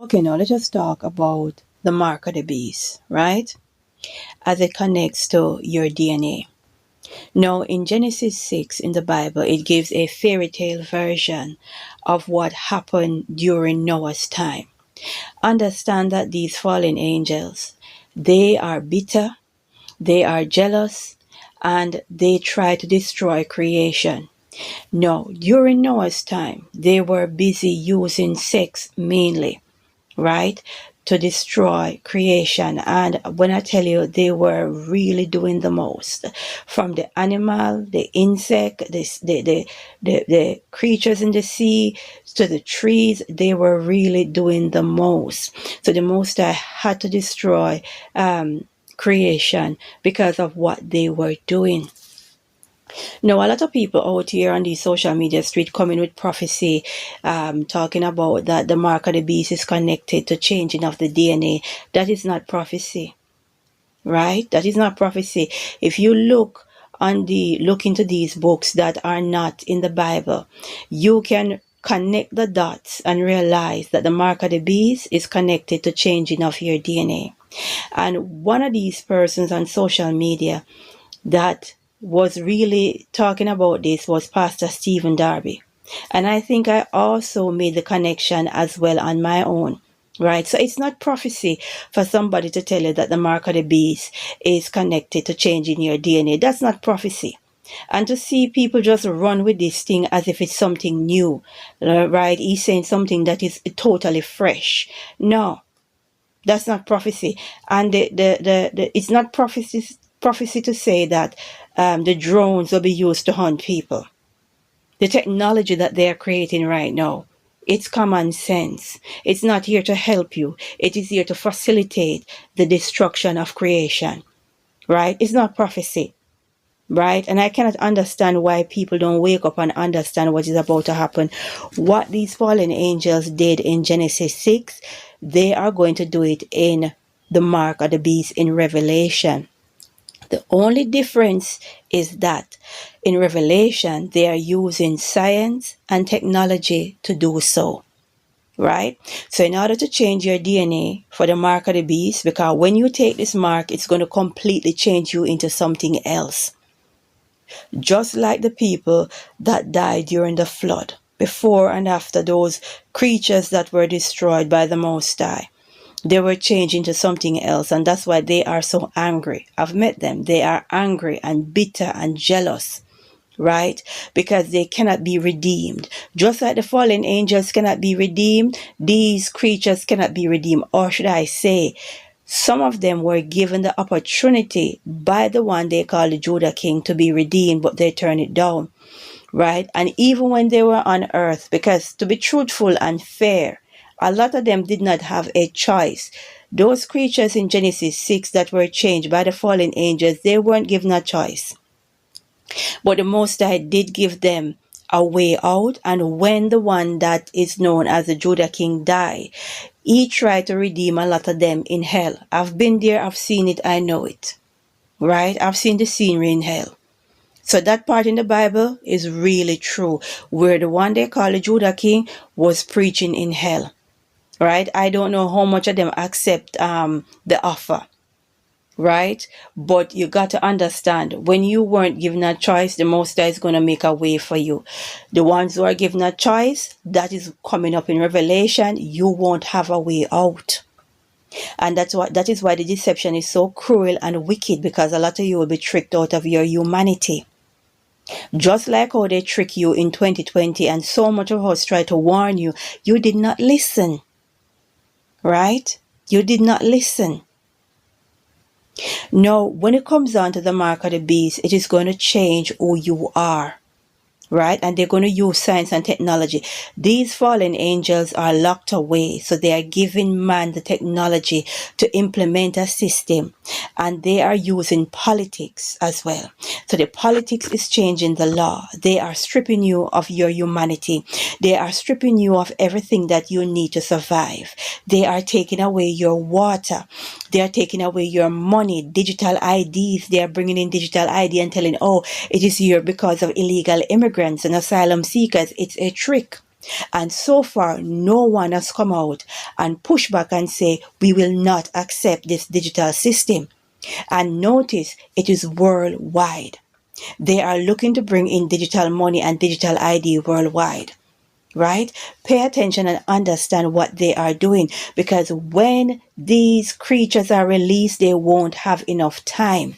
Okay, now let us talk about the mark of the beast, right? As it connects to your DNA. Now, in Genesis 6 in the Bible, it gives a fairy tale version of what happened during Noah's time. Understand that these fallen angels, they are bitter, they are jealous, and they try to destroy creation. No, during Noah's time, they were busy using sex mainly, right, to destroy creation. And when I tell you, they were really doing the most. From the animal, the insect, the creatures in the sea, to the trees, they were really doing the most. So the Most High had to destroy creation because of what they were doing. Now, a lot of people out here on the social media street coming with prophecy, talking about that the mark of the beast is connected to changing of the DNA. That is not prophecy, right? That is not prophecy. If you look into these books that are not in the Bible, you can connect the dots and realize that the mark of the beast is connected to changing of your DNA. And one of these persons on social media that was really talking about this was Pastor Stephen Darby. And I think I also made the connection as well on my own. Right? So it's not prophecy for somebody to tell you that the mark of the beast is connected to changing your DNA. That's not prophecy. And to see people just run with this thing as if it's something new, right? He's saying something that is totally fresh. No, that's not prophecy. And it's not prophecy to say that the drones will be used to hunt people. The technology that they are creating right now, it's common sense. It's not here to help you. It is here to facilitate the destruction of creation. Right? It's not prophecy. Right? And I cannot understand why people don't wake up and understand what is about to happen. What these fallen angels did in Genesis 6, they are going to do it in the mark of the beast in Revelation. The only difference is that in Revelation, they are using science and technology to do so. Right? So in order to change your DNA for the mark of the beast, because when you take this mark, it's going to completely change you into something else. Just like the people that died during the flood, before and after those creatures that were destroyed by the Most High. They were changed into something else, and that's why they are so angry. I've met them. They are angry and bitter and jealous, right? Because they cannot be redeemed. Just like the fallen angels cannot be redeemed, these creatures cannot be redeemed. Or should I say, some of them were given the opportunity by the one they call the Judah King to be redeemed, but they turned it down, right? And even when they were on earth, because to be truthful and fair, a lot of them did not have a choice. Those creatures in Genesis 6 that were changed by the fallen angels, they weren't given a choice. But the Most High did give them a way out. And when the one that is known as the Judah King died, he tried to redeem a lot of them in hell. I've been there, I've seen it, I know it. Right? I've seen the scenery in hell. So that part in the Bible is really true, where the one they call the Judah King was preaching in hell. Right? I don't know how much of them accept the offer. Right? But you got to understand, when you weren't given a choice, the Most High is going to make a way for you. The ones who are given a choice, that is coming up in Revelation, you won't have a way out. And that is why the deception is so cruel and wicked, because a lot of you will be tricked out of your humanity. Just like how they trick you in 2020, and so much of us try to warn you, you did not listen. Right? You did not listen. Now, when it comes down to the mark of the beast, it is going to change who you are. Right? And they're going to use science and technology. These fallen angels are locked away, so they are giving man the technology to implement a system, and they are using politics as well. So the politics is changing the law. They are stripping you of your humanity. They are stripping you of everything that you need to survive. They are taking away your water. They are taking away your money, digital IDs. They are bringing in digital ID and telling, oh, it is here because of illegal immigrants and asylum seekers. It's a trick. And so far, no one has come out and push back and say, we will not accept this digital system. And notice, it is worldwide. They are looking to bring in digital money and digital ID worldwide. Right? Pay attention and understand what they are doing, because when these creatures are released, they won't have enough time.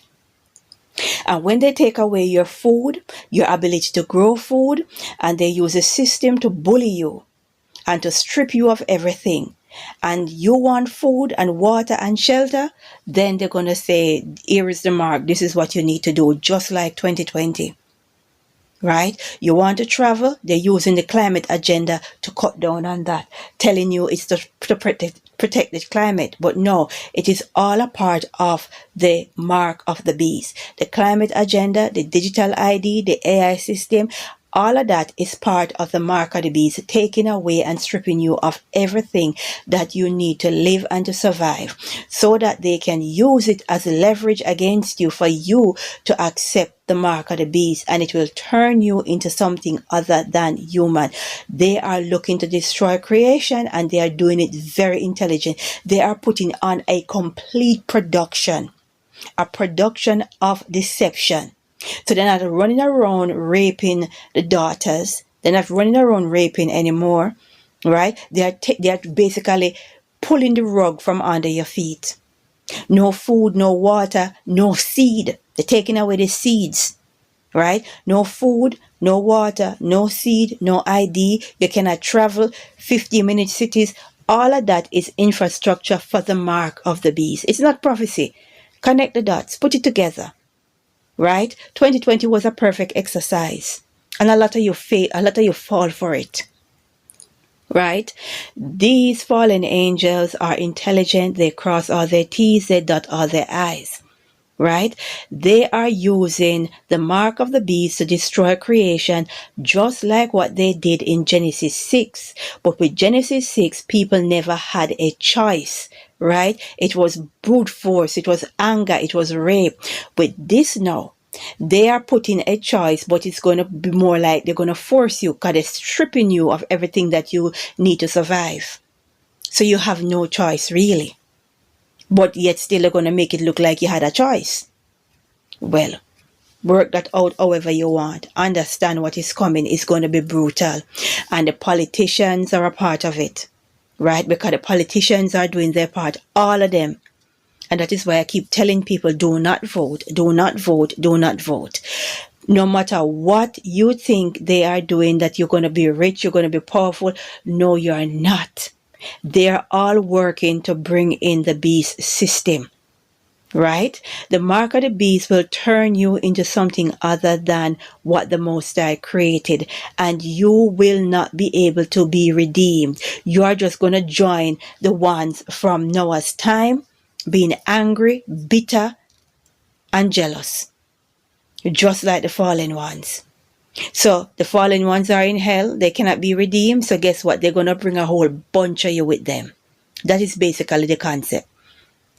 And when they take away your food, your ability to grow food, and they use a system to bully you and to strip you of everything, and you want food and water and shelter, then they're going to say, here is the mark. This is what you need to do, just like 2020. Right? You want to travel, they're using the climate agenda to cut down on that, telling you it's to protect the climate. But no, it is all a part of the mark of the beast. The climate agenda, the digital ID, the AI system, all of that is part of the mark of the beast, taking away and stripping you of everything that you need to live and to survive, so that they can use it as leverage against you for you to accept the mark of the beast, and it will turn you into something other than human. They are looking to destroy creation, and they are doing it very intelligent. They are putting on a complete production, a production of deception. So they're not running around raping the daughters. They're not running around raping anymore, right? They are basically pulling the rug from under your feet. No food, no water, no seed. They're taking away the seeds, right? No food, no water, no seed, no ID. You cannot travel 50-minute cities. All of that is infrastructure for the mark of the beast. It's not prophecy. Connect the dots, put it together. Right? 2020 was a perfect exercise, and a lot of you fail, a lot of you fall for it. Right? These fallen angels are intelligent. They cross all their T's, they dot all their I's. Right? They are using the mark of the beast to destroy creation, just like what they did in Genesis 6. But with Genesis 6, people never had a choice. Right? It was brute force, it was anger, it was rape. With this now, they are putting a choice, but it's going to be more like they're going to force you, because they're stripping you of everything that you need to survive. So you have no choice, really. But yet still they're going to make it look like you had a choice. Well, work that out however you want. Understand what is coming is going to be brutal. And the politicians are a part of it. Right? Because the politicians are doing their part. All of them. And that is why I keep telling people, do not vote, do not vote, do not vote. No matter what you think they are doing, that you're going to be rich, you're going to be powerful. No, you are not. They're all working to bring in the beast system. Right? The mark of the beast will turn you into something other than what the Most High created, and you will not be able to be redeemed. You are just going to join the ones from Noah's time, being angry, bitter, and jealous, just like the fallen ones. So the fallen ones are in hell. They cannot be redeemed. So guess what? They're going to bring a whole bunch of you with them. That is basically the concept.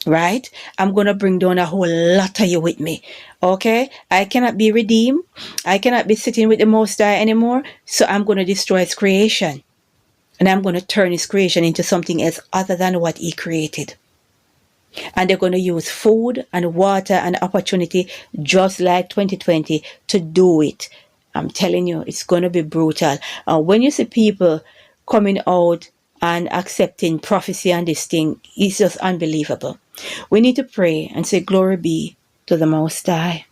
Right? I'm going to bring down a whole lot of you with me. Okay? I cannot be redeemed. I cannot be sitting with the Most High anymore. So I'm going to destroy his creation. And I'm going to turn his creation into something else other than what he created. And they're going to use food and water and opportunity, just like 2020, to do it. I'm telling you, it's going to be brutal. When you see people coming out and accepting prophecy and this thing, it's just unbelievable. We need to pray and say, glory be to the Most High.